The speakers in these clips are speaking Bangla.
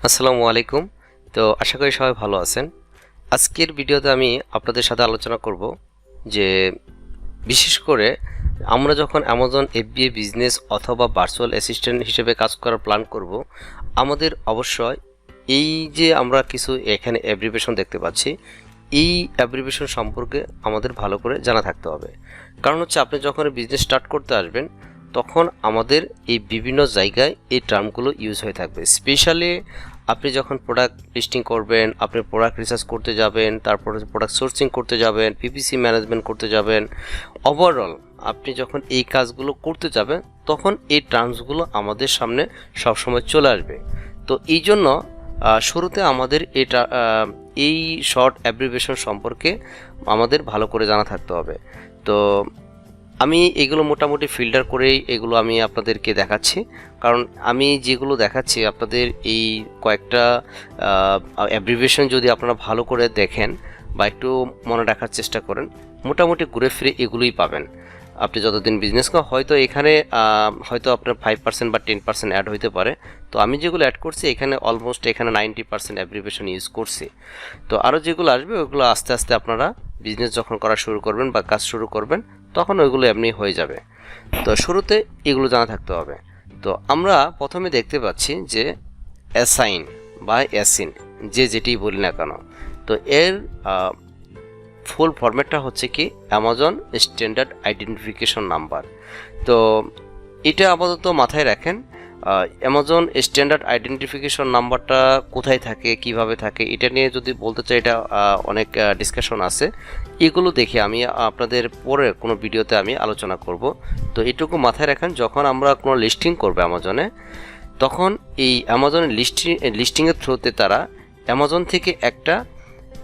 আসসালামু আলাইকুম। তো আশা করি সবাই ভালো আছেন। আজকের ভিডিওতে আমি আপনাদের সাথে আলোচনা করব যে বিশেষ করে আমরা যখন অ্যামাজন FBA বিজনেস অথবা ভার্চুয়াল অ্যাসিস্ট্যান্ট হিসেবে কাজ করার প্ল্যান করব, আমাদের অবশ্যই এই যে আমরা কিছু এখানে অ্যাব্রিভিয়েশন দেখতে পাচ্ছি, এই অ্যাব্রিভিয়েশন সম্পর্কে আমাদের ভালো করে জানা থাকতে হবে। কারণ হচ্ছে আপনি যখন বিজনেস স্টার্ট করতে আসবেন তখন আমাদের এই বিভিন্ন জায়গায় এই টার্মগুলো ইউজ হয়ে থাকবে। স্পেশালি আপনি যখন প্রোডাক্ট লিস্টিং করবেন, আপনি প্রোডাক্ট রিসার্চ করতে যাবেন, তারপরে প্রোডাক্ট সোর্সিং করতে যাবেন, PPC ম্যানেজমেন্ট করতে যাবেন, ওভারঅল আপনি যখন এই কাজগুলো করতে যাবেন তখন এই টার্মসগুলো আমাদের সামনে সবসময় চলে আসবে। তো এই জন্য শুরুতে আমাদের এই শর্ট অ্যাব্রিভিয়েশন সম্পর্কে আমাদের ভালো করে জানা থাকতে হবে। তো আমি এগুলো মোটামুটি ফিল্টার করেই এগুলো আমি আপনাদেরকে দেখাচ্ছি, কারণ আমি যেগুলো দেখাচ্ছি আপনাদের এই কয়েকটা অ্যাব্রিভিয়েশন যদি আপনারা ভালো করে দেখেন বা একটু মনে রাখার চেষ্টা করেন, মোটামুটি ঘুরে ফিরে এগুলোই পাবেন। আপনি যতদিন বিজনেস করেন হয়তো এখানে হয়তো আপনার 5% বা 10% অ্যাড হইতে পারে। তো আমি যেগুলো অ্যাড করছি এখানে অলমোস্ট এখানে 90% অ্যাব্রিভিয়েশন ইউজ করছি। তো আরও যেগুলো আসবে ওইগুলো আস্তে আস্তে আপনারা বিজনেস যখন করা শুরু করবেন বা কাজ শুরু করবেন তখন ওইগুলো এমনি হয়ে যাবে। তো শুরুতে এগুলো জানা থাকতে হবে। তো আমরা প্রথমে দেখতে পাচ্ছি যে অ্যাসাইন বা অ্যাসিন যে যেটি বলি না কেন, তো এর ফুল ফরম্যাটটা হচ্ছে কি অ্যামাজন স্ট্যান্ডার্ড আইডেন্টিফিকেশন নাম্বার। তো এটা আপাতত মাথায় রাখেন। অ্যামাজন স্ট্যান্ডার্ড আইডেন্টিফিকেশন নাম্বারটা কোথায় থাকে, কিভাবে থাকে, এটা নিয়ে যদি বলতে চাই এটা অনেক ডিসকাশন আছে। এগুলো দেখে আমি আপনাদের পরে কোনো ভিডিওতে আমি আলোচনা করব। তো এটুকু মাথায় রাখেন, যখন আমরা কোনো লিস্টিং করবো অ্যামাজনে, তখন এই অ্যামাজনের লিস্টিংয়ের থ্রুতে তারা অ্যামাজন থেকে একটা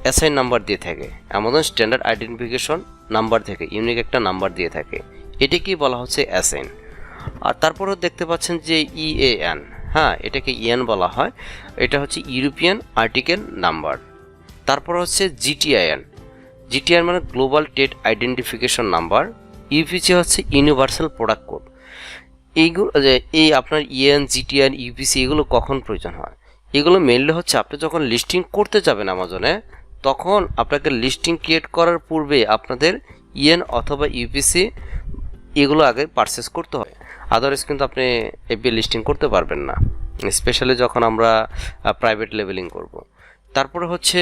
অ্যাসাইন নাম্বার দিয়ে থাকে, অ্যামাজন স্ট্যান্ডার্ড আইডেন্টিফিকেশন নাম্বার থেকে ইউনিক একটা নাম্বার দিয়ে থাকে। এটাকেই বলা হচ্ছে অ্যাসাইন। আর তারপরেও দেখতে পাচ্ছেন যে EAN, হ্যাঁ এটাকে EAN বলা হয়, এটা হচ্ছে ইউরোপিয়ান আর্টিকেল নাম্বার। তারপর হচ্ছে GTIN মানে global trade identification number. UPC হচ্ছে ইউনিভার্সাল প্রোডাক্ট কোড। এইগুলো এই আপনার EAN, GTIN, UPC এগুলো কখন প্রয়োজন হয়? এগুলো মেনলি হচ্ছে আপনি যখন লিস্টিং করতে যাবেন অ্যামাজনে, তখন আপনাকে লিস্টিং ক্রিয়েট করার পূর্বে আপনাদের EAN অথবা UPC এগুলো আগে পারচেস করতে হয়। আদারওয়াইজ কিন্তু আপনি FBA লিস্টিং করতে পারবেন না, স্পেশালি যখন আমরা প্রাইভেট লেভেলিং করব। তারপরে হচ্ছে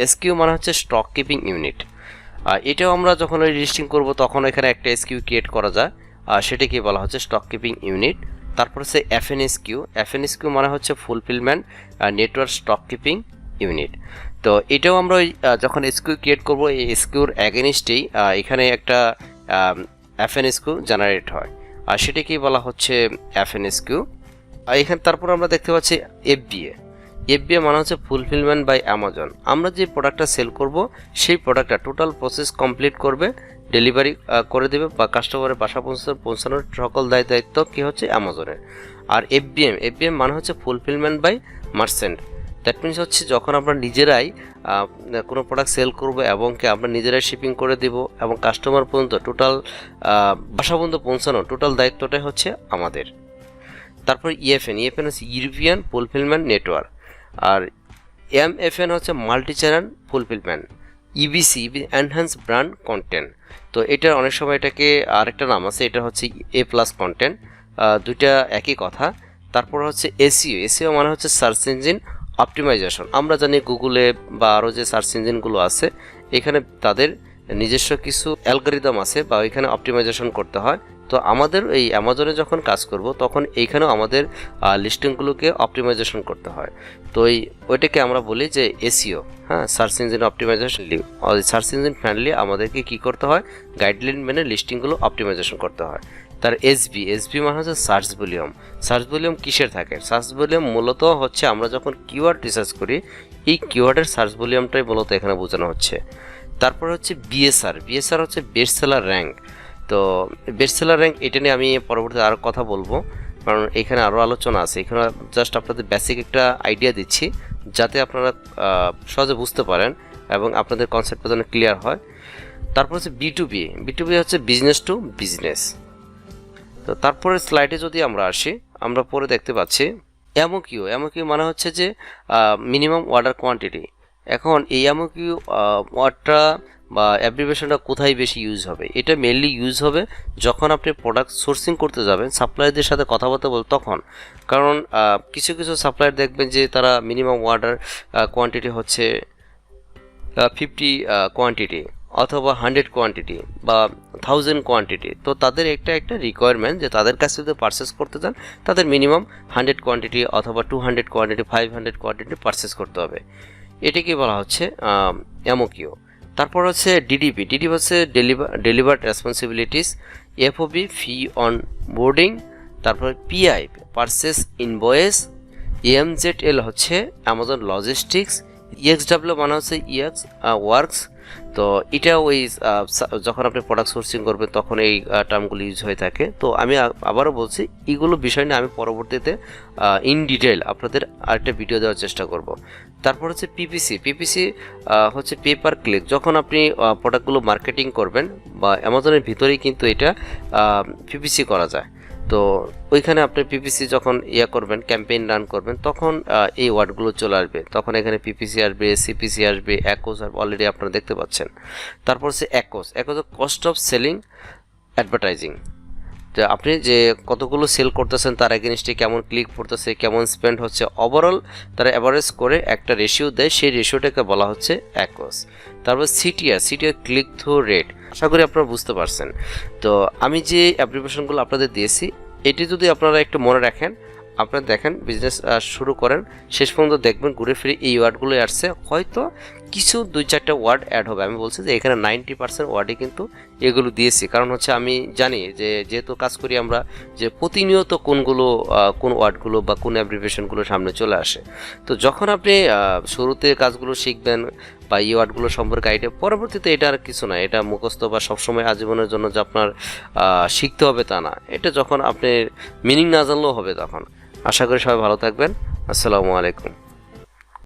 SQ মানে হচ্ছে স্টক কিপিং ইউনিট। এটাও আমরা যখন ওই লিস্টিং করব তখন এখানে একটা SQ ক্রিয়েট করা যায়, সেটাকে বলা হচ্ছে স্টক কিপিং ইউনিট। তারপর হচ্ছে FNSQ মানে হচ্ছে fulfilment network stock keeping unit. তো এটাও আমরা যখন SQ ক্রিয়েট করব এই SQর অ্যাগেনিস্টেই এখানে একটা FNSQ জেনারেট হয়, আর সেটাকেই বলা হচ্ছে FNSQ। আর এখানে তারপর আমরা দেখতে পাচ্ছি FBA মানে হচ্ছে ফুলফিলমেন্ট বাই অ্যামাজন। আমরা যে প্রোডাক্টটা সেল করব সেই প্রোডাক্টটা টোটাল প্রসেস কমপ্লিট করবে, ডেলিভারি করে দেবে বা কাস্টমারের বাসা পৌঁছানোর সকল দায়িত্ব কি হচ্ছে অ্যামাজনের। আর FBM মানে হচ্ছে fulfilment by merchant. That means হচ্ছে যখন আমরা নিজেরাই কোনো প্রোডাক্ট সেল করব এবং কি আমরা নিজেরাই শিপিং করে দেব এবং কাস্টমার পর্যন্ত টোটাল বাসা পর্যন্ত পৌঁছানো টোটাল দায়িত্বটাই হচ্ছে আমাদের। তারপর EFN হচ্ছে ইউরোপিয়ান ফুলফিলমেন্ট নেটওয়ার্ক। আর MFN হচ্ছে multi channel fulfilment. EBC enhance brand content. তো এটার অনেক সময় এটাকে আরেকটা নাম আছে, এটা হচ্ছে A+ কন্টেন্ট, দুইটা একই কথা। তারপর হচ্ছে SEO মানে হচ্ছে সার্চ ইঞ্জিন অপটিমাইজেশন। আমরা জানি গুগলে বা আরও যে সার্চ ইঞ্জিনগুলো আছে এখানে তাদের নিজস্ব কিছু অ্যালগরিদম আছে বা ওইখানে অপটিমাইজেশন করতে হয়। তো আমাদের এই অ্যামাজনে যখন কাজ করব তখন এইখানেও আমাদের লিস্টিংগুলোকে অপটিমাইজেশন করতে হয়। তো ওইটাকে আমরা বলি যে SEO, হ্যাঁ search engine optimisation. Search engine friendly আমাদেরকে কি করতে হয়, গাইডলাইন মেনে লিস্টিংগুলো অপটিমাইজেশন করতে হয়। তার SB মানে হচ্ছে সার্চ ভলিউম কিসের থাকে? সার্চ ভলিউম মূলত হচ্ছে আমরা যখন কিওয়ার্ড রিসার্চ করি এই কিওয়ার্ডের সার্চ ভলিউমটাই মূলত এখানে বোঝানো হচ্ছে। তারপর হচ্ছে BSR হচ্ছে বেস্ট সেলার র্যাঙ্ক। তো বেস্ট সেলার র্যাঙ্ক এটা নিয়ে আমি পরবর্তীতে আরও কথা বলবো, কারণ এখানে আরও আলোচনা আছে। এখানে জাস্ট আপনাদের বেসিক একটা আইডিয়া দিচ্ছি যাতে আপনারা সহজে বুঝতে পারেন এবং আপনাদের কনসেপ্টটা যেন ক্লিয়ার হয়। তারপর হচ্ছে B2B হচ্ছে বিজনেস টু বিজনেস। তো তারপরে স্লাইডে যদি আমরা আসি, আমরা পরে দেখতে পাচ্ছি এমওকিউ মানে হচ্ছে যে মিনিমাম অর্ডার কোয়ান্টিটি। এখন এই এমওকিউ ওয়ার্ডটা বা অ্যাব্রিভিয়েশনটা কোথায় বেশি ইউজ হবে? এটা মেনলি ইউজ হবে যখন আপনি প্রোডাক্ট সোর্সিং করতে যাবেন, সাপ্লায়ারদের সাথে কথাবার্তা বল তখন। কারণ কিছু কিছু সাপ্লায়ার দেখবেন যে তারা মিনিমাম অর্ডার কোয়ান্টিটি হচ্ছে 50 কোয়ান্টিটি অথবা 100 কোয়ান্টিটি বা 1000 কোয়ান্টিটি। তো তাদের একটা রিকোয়ারমেন্ট যে তাদের কাছে যদি পারচেস করতে চান তাদের মিনিমাম 100 কোয়ান্টিটি অথবা 200 কোয়ান্টিটি 500 কোয়ান্টিটি পারচেস করতে হবে। এটাকে বলা হচ্ছে এমওকিউ। তারপর হচ্ছে ডিডিপি হচ্ছে delivered responsibilities, FOB fee on boarding, তারপর পিআই পারচেস ইনভয়েস, এমজেডএল হচ্ছে অ্যামাজন লজিস্টিক্স, ইএক্সডাব্লিউ মানে হচ্ছে ইএক্স ওয়ার্কস। তো এটা ওই যখন আপনি প্রোডাক্ট সোর্সিং করবেন তখন এই টার্মগুলো ইউজ হয়ে থাকে। তো আমি আবারও বলছি এগুলো বিষয় নিয়ে আমি পরবর্তীতে ইন ডিটেল আপনাদের আরেকটা ভিডিও দেওয়ার চেষ্টা করব। তারপর হচ্ছে পিপিসি হচ্ছে পে পার ক্লিক। যখন আপনি প্রোডাক্টগুলো মার্কেটিং করবেন বা অ্যামাজনের ভিতরেই কিন্তু এটা পিপিসি করা যায়। তো ওইখানে আপনি পিপিসি যখন করবেন, ক্যাম্পেইন রান করবেন, তখন এই ওয়ার্ডগুলো চলে আসবে। তখন এখানে পিপিসি আসবে, সিপিসি আসবে, অ্যাকোস অলরেডি আপনারা দেখতে পাচ্ছেন। তারপর হচ্ছে অ্যাকোস কস্ট অফ সেলিং অ্যাডভার্টাইজিং, যে আপনি যে কতগুলো সেল করতেছেন তার এগেনস্টে কেমন ক্লিক পড়তেছে, কেমন স্পেন্ড হচ্ছে, ওভারঅল তারা অ্যাভারেজ করে একটা রেশিও দেয়, সেই রেশিওটাকে বলা হচ্ছে অ্যাকোস। তারপর সিটিআর ক্লিক থ্রু রেট। আশা করি আপনারা বুঝতে পারছেন। তো আমি যে অ্যাপ্লিকেশনগুলো আপনাদের দিয়েছি এটি যদি আপনারা একটু মনে রাখেন, আপনারা দেখেন বিজনেস শুরু করেন, শেষ পর্যন্ত দেখবেন ঘুরে ফিরে এই ওয়ার্ডগুলো আসছে, হয়তো কিছু 2-4টা ওয়ার্ড অ্যাড হবে। আমি বলছি যে এখানে 90% ওয়ার্ডই কিন্তু এগুলো দিয়েছি, কারণ হচ্ছে আমি জানি যে যেহেতু কাজ করি আমরা, যে প্রতিনিয়ত কোন ওয়ার্ডগুলো বা কোন অ্যাব্রিভিয়েশনগুলো সামনে চলে আসে। তো যখন আপনি শুরুতে কাজগুলো শিখবেন বা এই ওয়ার্ডগুলো সম্পর্কে আইডিয়া, পরবর্তীতে এটা আর কিছু না, এটা মুখস্থ বা সবসময় আজীবনের জন্য যে আপনার শিখতে হবে তা না। এটা যখন আপনি মিনিং না জানলেও হবে তখন। আশা করি সবাই ভালো থাকবেন। আসসালামু আলাইকুম।